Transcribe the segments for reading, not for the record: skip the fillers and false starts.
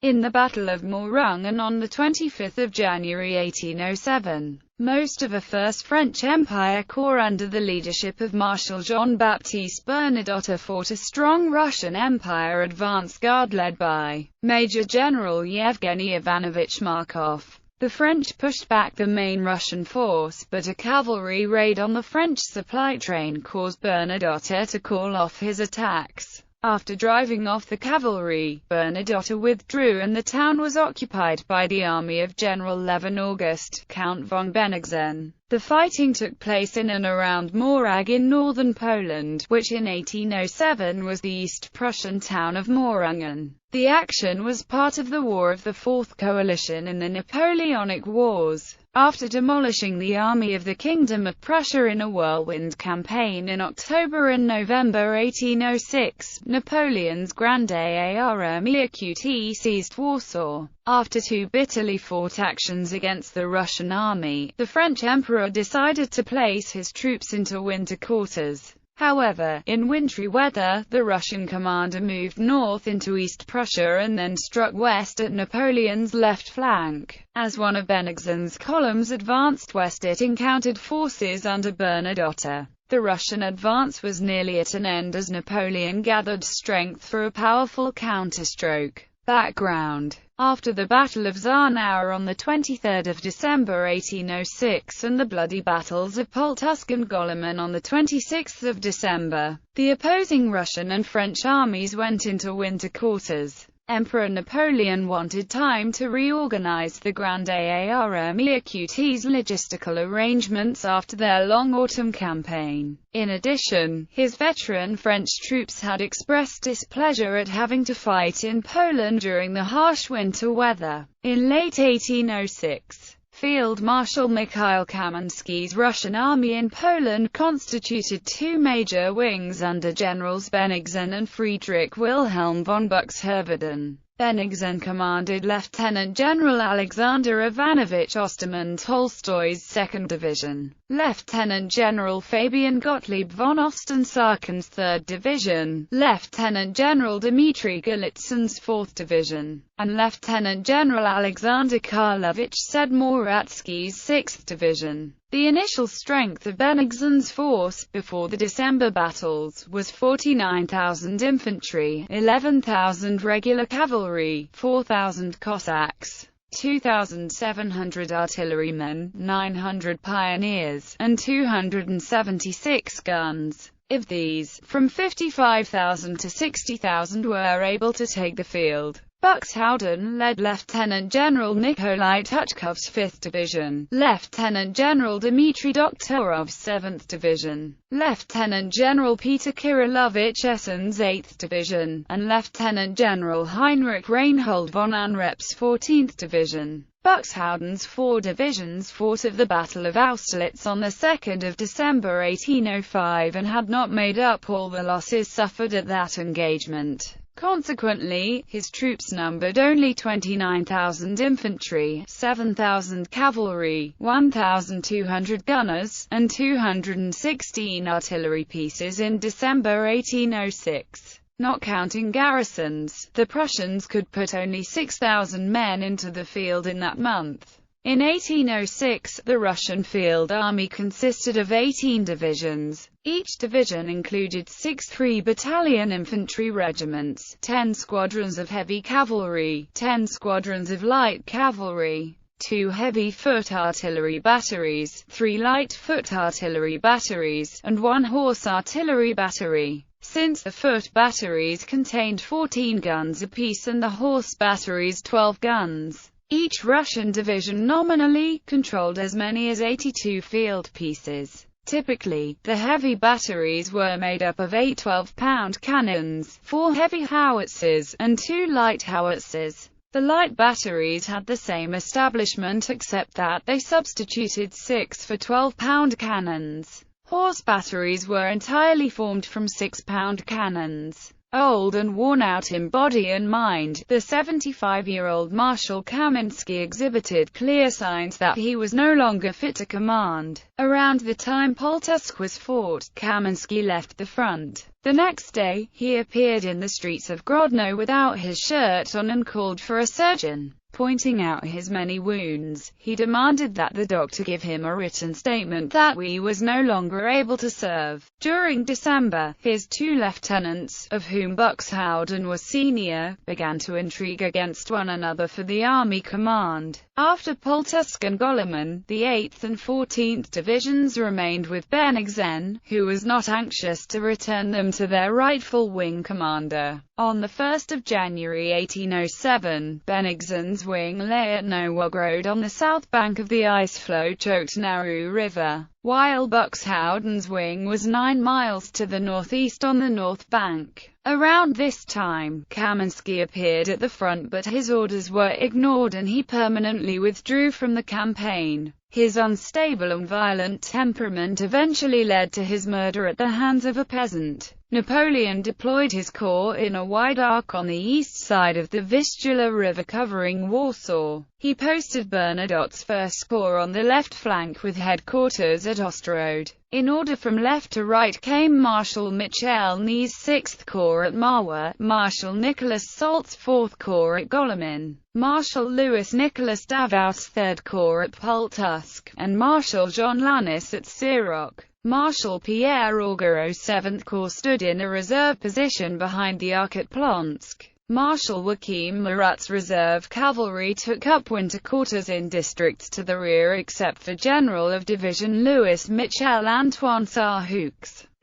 In the Battle of Mohrungen on 25 January 1807, most of the First French Empire Corps under the leadership of Marshal Jean-Baptiste Bernadotte fought a strong Russian Empire advance guard led by Major General Yevgeny Ivanovich Markov. The French pushed back the main Russian force, but a cavalry raid on the French supply train caused Bernadotte to call off his attacks. After driving off the cavalry, Bernadotte withdrew and the town was occupied by the army of General Levin August, Count von Bennigsen. The fighting took place in and around Mohrag in northern Poland, which in 1807 was the East Prussian town of Mohrungen. The action was part of the War of the Fourth Coalition in the Napoleonic Wars. After demolishing the army of the Kingdom of Prussia in a whirlwind campaign in October and November 1806, Napoleon's Grande Armée Qt seized Warsaw. After two bitterly fought actions against the Russian army, the French emperor decided to place his troops into winter quarters. However, in wintry weather, the Russian commander moved north into East Prussia and then struck west at Napoleon's left flank. As one of Bennigsen's columns advanced west, it encountered forces under Bernadotte. The Russian advance was nearly at an end as Napoleon gathered strength for a powerful counterstroke. Background: after the Battle of Zarnau on 23 December 1806 and the bloody battles of Pultusk and Goleman on 26 December, the opposing Russian and French armies went into winter quarters. Emperor Napoleon wanted time to reorganize the Grande Armée Qt's logistical arrangements after their long autumn campaign. In addition, his veteran French troops had expressed displeasure at having to fight in Poland during the harsh winter weather. In late 1806, Field Marshal Mikhail Kamenskий's Russian army in Poland constituted two major wings under Generals Bennigsen and Friedrich Wilhelm von Buxtehude. Bennigsen commanded Lieutenant General Alexander Ivanovich Osterman Tolstoy's 2nd Division, Lieutenant General Fabian Gottlieb von Osten-Sarken's 3rd Division, Lieutenant General Dmitry Golitsyn's 4th Division, and Lieutenant General Alexander Karlovich Sedmoratsky's 6th Division. The initial strength of Bennigsen's force, before the December battles, was 49,000 infantry, 11,000 regular cavalry, 4,000 Cossacks, 2,700 artillerymen, 900 pioneers, and 276 guns. Of these, from 55,000 to 60,000 were able to take the field. Buxtehude led Lieutenant General Nikolai Tuchkov's 5th Division, Lieutenant General Dmitry Doktorov's 7th Division, Lieutenant General Peter Kirillovich Essen's 8th Division, and Lieutenant General Heinrich Reinhold von Anrep's 14th Division. Buxteude's 4 divisions fought at the Battle of Austerlitz on 2 December 1805 and had not made up all the losses suffered at that engagement. Consequently, his troops numbered only 29,000 infantry, 7,000 cavalry, 1,200 gunners, and 216 artillery pieces in December 1806. Not counting garrisons, the Prussians could put only 6,000 men into the field in that month. In 1806, the Russian field army consisted of 18 divisions. Each division included 6 3-battalion infantry regiments, 10 squadrons of heavy cavalry, 10 squadrons of light cavalry, 2 heavy foot artillery batteries, 3 light foot artillery batteries, and 1 horse artillery battery. Since the foot batteries contained 14 guns apiece and the horse batteries 12 guns, each Russian division nominally controlled as many as 82 field pieces. Typically, the heavy batteries were made up of 8 12-pound cannons, 4 heavy howitzers, and 2 light howitzers. The light batteries had the same establishment except that they substituted 6 for 12-pound cannons. Horse batteries were entirely formed from 6-pound cannons. Old and worn out in body and mind, the 75-year-old Marshal Kalinowski exhibited clear signs that he was no longer fit to command. Around the time Pultusk was fought, Kalinowski left the front. The next day, he appeared in the streets of Grodno without his shirt on and called for a surgeon. Pointing out his many wounds, he demanded that the doctor give him a written statement that he was no longer able to serve. During December, his two lieutenants, of whom Buxhowden was senior, began to intrigue against one another for the army command. After Pultusk and Goleman, the 8th and 14th Divisions remained with Bennigsen, who was not anxious to return them to their rightful wing commander. On 1 January 1807, Bennigsen's wing lay at Nowogrod on the south bank of the ice-flow-choked Narew River, while Buxhowden's wing was 9 miles to the northeast on the north bank. Around this time, Kalinowski appeared at the front, but his orders were ignored and he permanently withdrew from the campaign. His unstable and violent temperament eventually led to his murder at the hands of a peasant. Napoleon deployed his corps in a wide arc on the east side of the Vistula River covering Warsaw. He posted Bernadotte's First Corps on the left flank with headquarters at Ostrowod. In order from left to right came Marshal Michel Ney's 6th Corps at Marwa, Marshal Nicholas Salt's 4th Corps at Goleman, Marshal Louis Nicholas Davout's 3rd Corps at Pultusk, and Marshal John Lannes at Sirok. Marshal Pierre Augereau's 7th Corps stood in a reserve position behind the arc at Plonsk. Marshal Joachim Murat's reserve cavalry took up winter quarters in districts to the rear except for General of Division Louis Michel Antoine Sarhoux.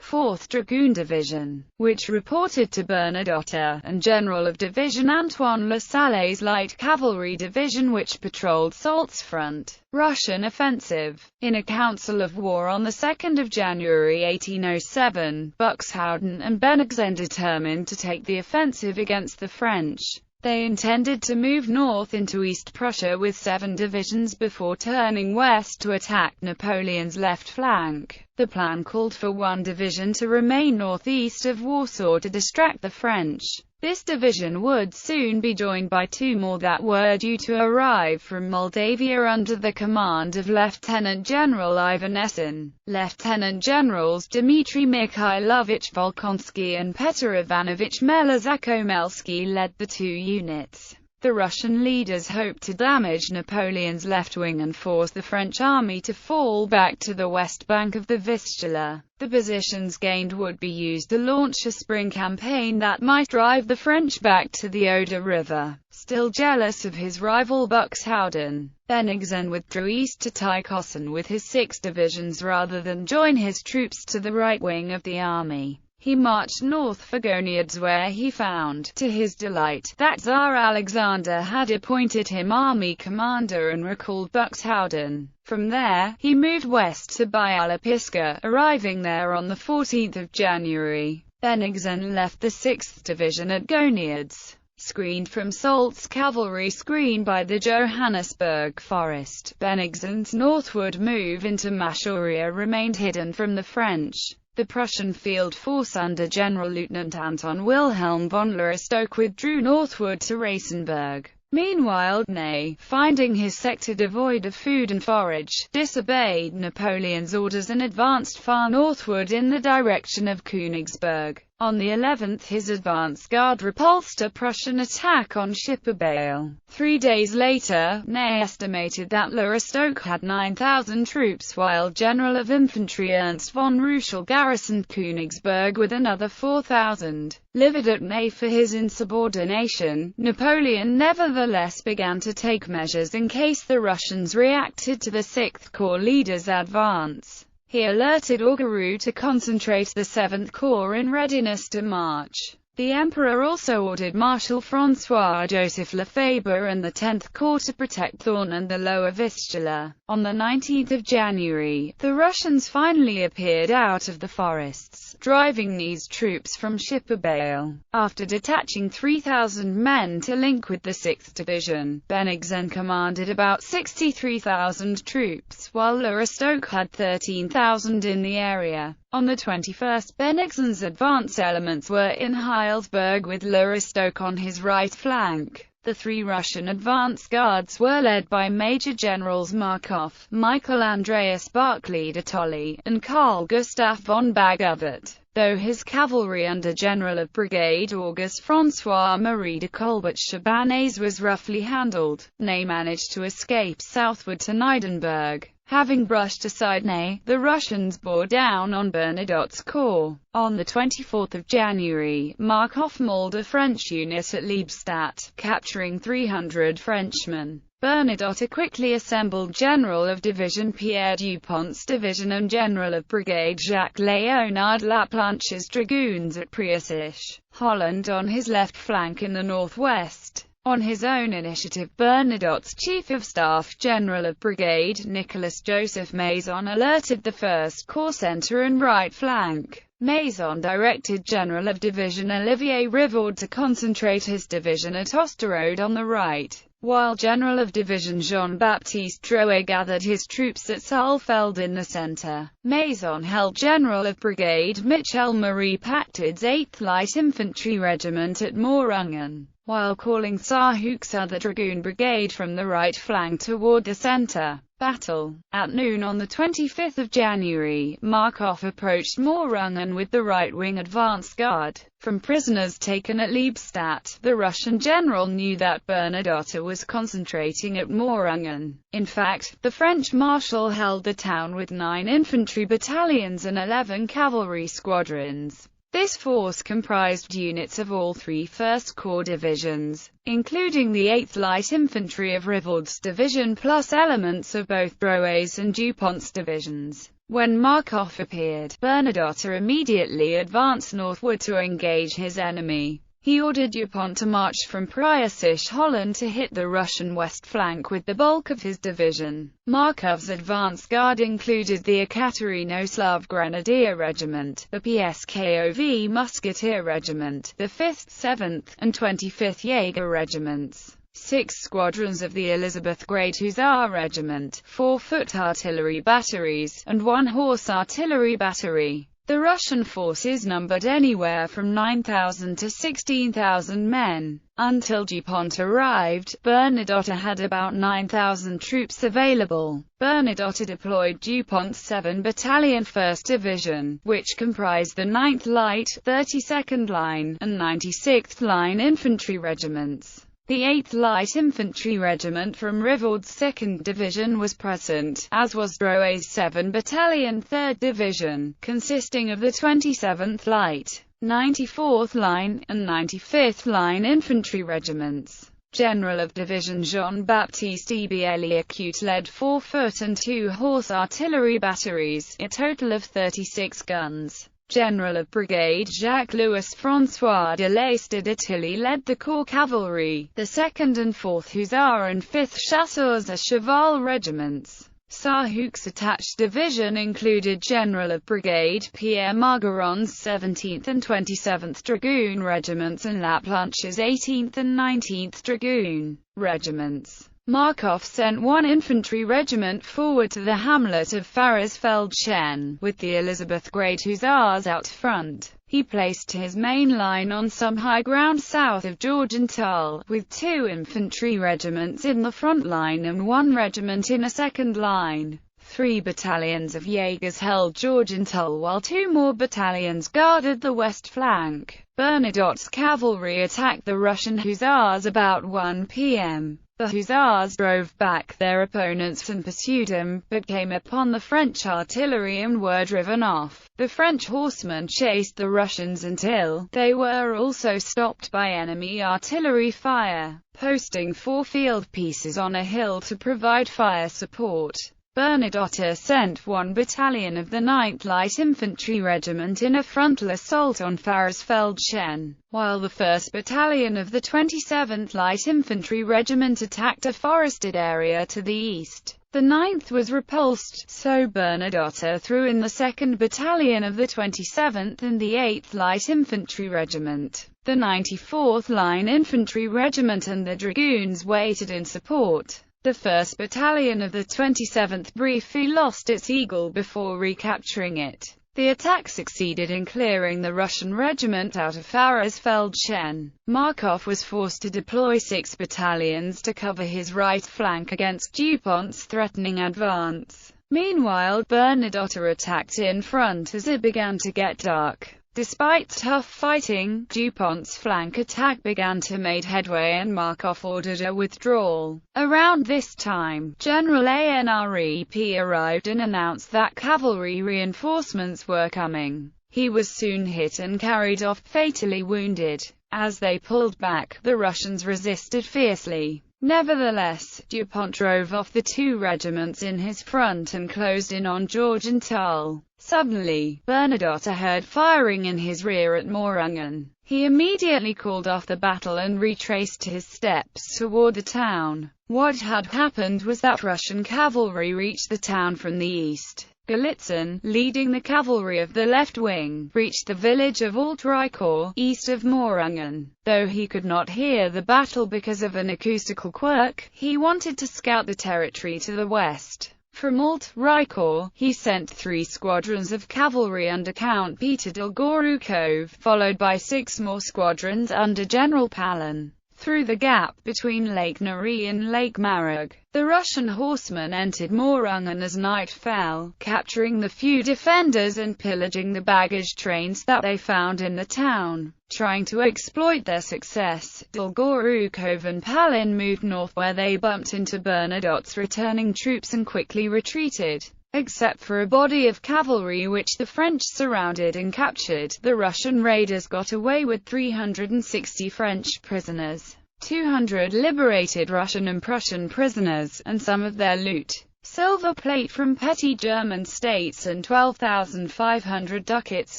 4th Dragoon Division, which reported to Bernadotte, and General of Division Antoine Lassalle's Light Cavalry Division, which patrolled Salt's front. Russian offensive. In a council of war on 2 January 1807, Buxhowden and Bennigsen determined to take the offensive against the French. They intended to move north into East Prussia with 7 divisions before turning west to attack Napoleon's left flank. The plan called for one division to remain northeast of Warsaw to distract the French. This division would soon be joined by 2 more that were due to arrive from Moldavia under the command of Lieutenant General Ivan Essen. Lieutenant Generals Dmitry Mikhailovich Volkonsky and Petr Ivanovich Melazakomelski led the 2 units. The Russian leaders hoped to damage Napoleon's left wing and force the French army to fall back to the west bank of the Vistula. The positions gained would be used to launch a spring campaign that might drive the French back to the Oder River. Still jealous of his rival Buxhowden, Bennigsen withdrew east to Tykossin with his 6 divisions rather than join his troops to the right wing of the army. He marched north for Goniads, where he found, to his delight, that Tsar Alexander had appointed him army commander and recalled Buxhowden. From there, he moved west to Bialopolska, arriving there on 14 January. Bennigsen left the 6th Division at Goniads, screened from Salt's cavalry screen by the Johannesburg forest. Bennigsen's northward move into Mashuria remained hidden from the French. The Prussian field force under General-Lieutenant Anton Wilhelm von Lorestoke withdrew northward to Rasenburg. Meanwhile, Ney, finding his sector devoid of food and forage, disobeyed Napoleon's orders and advanced far northward in the direction of Königsberg. On the 11th, his advance guard repulsed a Prussian attack on Schipperbail. 3 days later, Ney estimated that Lorestoke had 9,000 troops, while General of Infantry Ernst von Ruschel garrisoned Königsberg with another 4,000. Livid at Ney for his insubordination, Napoleon nevertheless began to take measures in case the Russians reacted to the 6th Corps leader's advance. He alerted Augereau to concentrate the 7th Corps in readiness to march. The Emperor also ordered Marshal François-Joseph Lefebvre and the 10th Corps to protect Thorn and the lower Vistula. On 19 January, the Russians finally appeared out of the forests, driving Ney's troops from Schipperbail. After detaching 3,000 men to link with the 6th Division, Bennigsen commanded about 63,000 troops, while Lorestoke had 13,000 in the area. On the 21st, Bennigsen's advance elements were in Heilsberg with Luristock on his right flank. The three Russian advance guards were led by Major Generals Markov, Michael Andreas Barclay de Tolly, and Carl Gustav von Bagovat, though his cavalry under General of Brigade Auguste François-Marie de Colbert-Chabanais was roughly handled. Ney managed to escape southward to Neidenberg. Having brushed aside Ney, the Russians bore down on Bernadotte's corps. On the 24th of January, Markov mauled a French unit at Liebstadt, capturing 300 Frenchmen. Bernadotte quickly assembled General of Division Pierre Dupont's division and General of Brigade Jacques Léonard Laplanche's dragoons at Preussisch Holland on his left flank in the northwest. On his own initiative, Bernadotte's Chief of Staff, General of Brigade Nicolas Joseph Maison, alerted the 1st Corps centre and right flank. Maison directed General of Division Olivier Rivard to concentrate his division at Osterode on the right, while General of Division Jean-Baptiste Drouet gathered his troops at Saalfeld in the centre. Maison held General of Brigade Michel-Marie Pactard's 8th Light Infantry Regiment at Mohrungen, while calling Saarhoek's other Dragoon Brigade from the right flank toward the centre. Battle. At noon on the 25th of January, Markov approached Mohrungen with the right-wing advance guard. From prisoners taken at Liebstadt, the Russian general knew that Bernadotte was concentrating at Mohrungen. In fact, the French marshal held the town with 9 infantry battalions and 11 cavalry squadrons. This force comprised units of all 3 1st Corps divisions, including the 8th Light Infantry of Rivard's division plus elements of both Drouet's and Dupont's divisions. When Markov appeared, Bernadotte immediately advanced northward to engage his enemy. He ordered Dupont to march from Preussisch Holland to hit the Russian west flank with the bulk of his division. Markov's advance guard included the Ekaterinoslav Grenadier Regiment, the PSKOV Musketeer Regiment, the 5th, 7th, and 25th Jaeger Regiments, 6 squadrons of the Elizabeth Great Hussar Regiment, 4 foot artillery batteries, and 1 horse artillery battery. The Russian forces numbered anywhere from 9,000 to 16,000 men. Until Dupont arrived, Bernadotte had about 9,000 troops available. Bernadotte deployed Dupont's 7 Battalion 1st Division, which comprised the 9th Light, 32nd Line, and 96th Line Infantry regiments. The 8th Light Infantry Regiment from Rivard's 2nd Division was present, as was Drouet's 7 Battalion 3rd Division, consisting of the 27th Light, 94th Line, and 95th Line Infantry Regiments. General of Division Jean-Baptiste Ebeliacute led 4 foot and 2 horse artillery batteries, a total of 36 guns. General of Brigade Jacques-Louis François de Leicester de Tilly led the corps cavalry, the 2nd and 4th Hussar and 5th Chasseurs à Cheval regiments. Saarhoek's attached division included General of Brigade Pierre Margaron's 17th and 27th Dragoon regiments and Laplanche's 18th and 19th Dragoon regiments. Markov sent 1 infantry regiment forward to the hamlet of Farrisfeld-Schen, with the Elizabeth Great Hussars out front. He placed his main line on some high ground south of Georgenthal, with 2 infantry regiments in the front line and 1 regiment in a second line. 3 battalions of Jaegers held Georgenthal while 2 more battalions guarded the west flank. Bernadotte's cavalry attacked the Russian Hussars about 1 p.m. The Hussars drove back their opponents and pursued them, but came upon the French artillery and were driven off. The French horsemen chased the Russians until they were also stopped by enemy artillery fire, posting 4 field pieces on a hill to provide fire support. Bernadotte sent 1 battalion of the 9th Light Infantry Regiment in a frontal assault on Farrisfeld-Schen, while the 1st Battalion of the 27th Light Infantry Regiment attacked a forested area to the east. The 9th was repulsed, so Bernadotte threw in the 2nd Battalion of the 27th and the 8th Light Infantry Regiment. The 94th Line Infantry Regiment and the Dragoons waited in support. The 1st Battalion of the 27th briefly lost its eagle before recapturing it. The attack succeeded in clearing the Russian regiment out of Faras-Feldschen. Markov was forced to deploy 6 battalions to cover his right flank against Dupont's threatening advance. Meanwhile, Bernadotte attacked in front as it began to get dark. Despite tough fighting, Dupont's flank attack began to make headway and Markov ordered a withdrawal. Around this time, General Anrep arrived and announced that cavalry reinforcements were coming. He was soon hit and carried off, fatally wounded. As they pulled back, the Russians resisted fiercely. Nevertheless, Dupont drove off the 2 regiments in his front and closed in on Georgenthal. Suddenly, Bernadotte heard firing in his rear at Mohrungen. He immediately called off the battle and retraced his steps toward the town. What had happened was that Russian cavalry reached the town from the east. Galitzin, leading the cavalry of the left wing, reached the village of Alt-Rykor, east of Mohrungen. Though he could not hear the battle because of an acoustical quirk, he wanted to scout the territory to the west. From Alt-Rykor, he sent 3 squadrons of cavalry under Count Peter Dolgorukov, followed by 6 more squadrons under General Palin, through the gap between Lake Nari and Lake Marag. The Russian horsemen entered Mohrungen as night fell, capturing the few defenders and pillaging the baggage trains that they found in the town. Trying to exploit their success, Dolgorukov and Palin moved north where they bumped into Bernadotte's returning troops and quickly retreated. Except for a body of cavalry which the French surrounded and captured, the Russian raiders got away with 360 French prisoners, 200 liberated Russian and Prussian prisoners, and some of their loot. Silver plate from petty German states and 12,500 ducats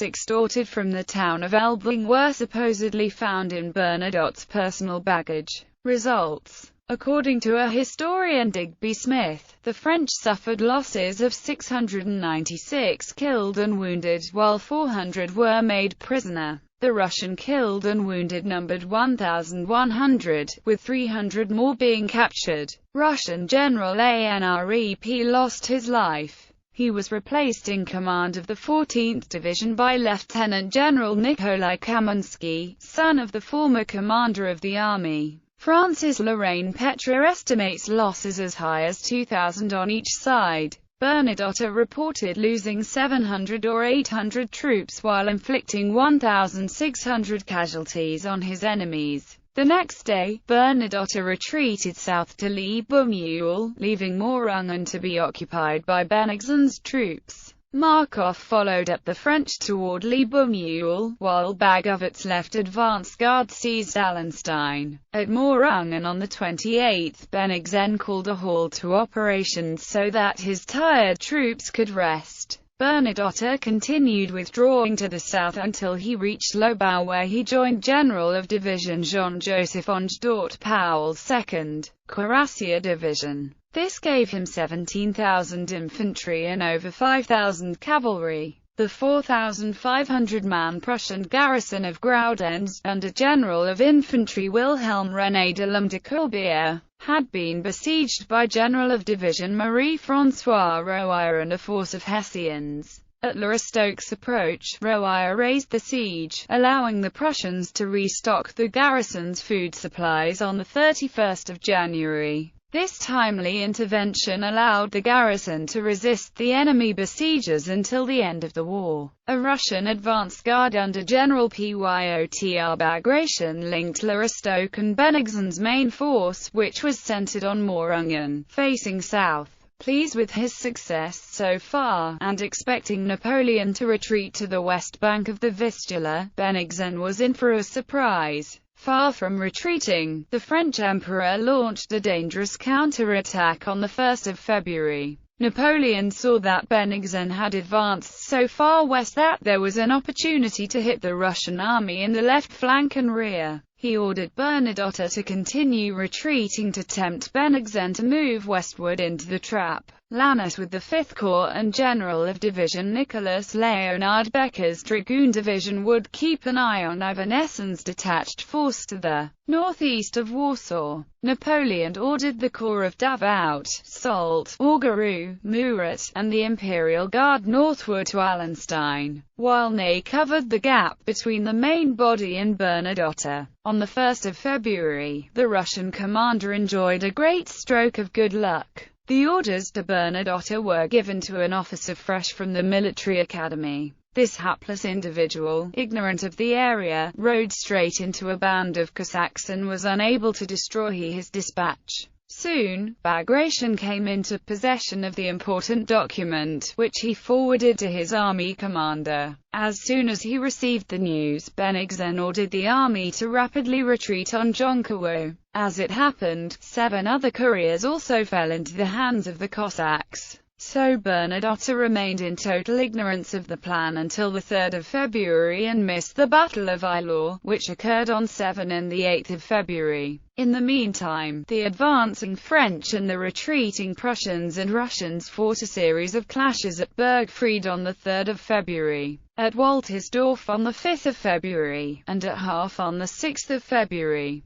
extorted from the town of Elbing were supposedly found in Bernadotte's personal baggage. Results. According to a historian, Digby Smith, the French suffered losses of 696 killed and wounded, while 400 were made prisoner. The Russian killed and wounded numbered 1,100, with 300 more being captured. Russian General Anrep lost his life. He was replaced in command of the 14th Division by Lieutenant General Nikolai Kamenetsky, son of the former commander of the army. France's Lorraine Petre estimates losses as high as 2,000 on each side. Bernadotte reported losing 700 or 800 troops while inflicting 1,600 casualties on his enemies. The next day, Bernadotte retreated south to Liebemühl, leaving Mohrungen to be occupied by Bennigsen's troops. Markov followed up the French toward Liebemühl, while Bagovic's left advance guard seized Allenstein. At Mohrungen on the 28th, Bennigsen called a halt to operations so that his tired troops could rest. Bernadotte continued withdrawing to the south until he reached Lobau, where he joined General of Division Jean-Joseph Onge Powell's 2nd Cuirassier Division. This gave him 17,000 infantry and over 5,000 cavalry. The 4,500-man Prussian garrison of Graudenz, under General of Infantry Wilhelm René de Lum de Corbière, had been besieged by General of Division Marie-François Royer and a force of Hessians. At Lorestok's approach, Royer raised the siege, allowing the Prussians to restock the garrison's food supplies on the 31st of January. This timely intervention allowed the garrison to resist the enemy besiegers until the end of the war. A Russian advance guard under General Pyotr Bagration linked Lorestok and Bennigsen's main force, which was centered on Mohrungen, facing south. Pleased with his success so far, and expecting Napoleon to retreat to the west bank of the Vistula, Bennigsen was in for a surprise. Far from retreating, the French Emperor launched a dangerous counterattack on the 1st of February. Napoleon saw that Bennigsen had advanced so far west that there was an opportunity to hit the Russian army in the left flank and rear. He ordered Bernadotte to continue retreating to tempt Bennigsen to move westward into the trap. Lannes with the 5th Corps and General of Division Nicholas Leonard Becker's Dragoon Division would keep an eye on Ivan Essen's detached force to the northeast of Warsaw. Napoleon ordered the Corps of Davout, Solt, Augereau, Murat, and the Imperial Guard northward to Allenstein, while Ney covered the gap between the main body and Bernadotte. On the 1st of February, the Russian commander enjoyed a great stroke of good luck. The orders to Bernadotte were given to an officer fresh from the military academy. This hapless individual, ignorant of the area, rode straight into a band of Cossacks and was unable to destroy his dispatch. Soon, Bagration came into possession of the important document, which he forwarded to his army commander. As soon as he received the news, Bennigsen ordered the army to rapidly retreat on Jonkowo. As it happened, 7 other couriers also fell into the hands of the Cossacks. So Bernadotte remained in total ignorance of the plan until the 3rd of February and missed the Battle of Eylau, which occurred on 7 and the 8th of February. In the meantime, the advancing French and the retreating Prussians and Russians fought a series of clashes at Bergfried on the 3rd of February, at Waltersdorf on the 5th of February, and at Half on the 6th of February.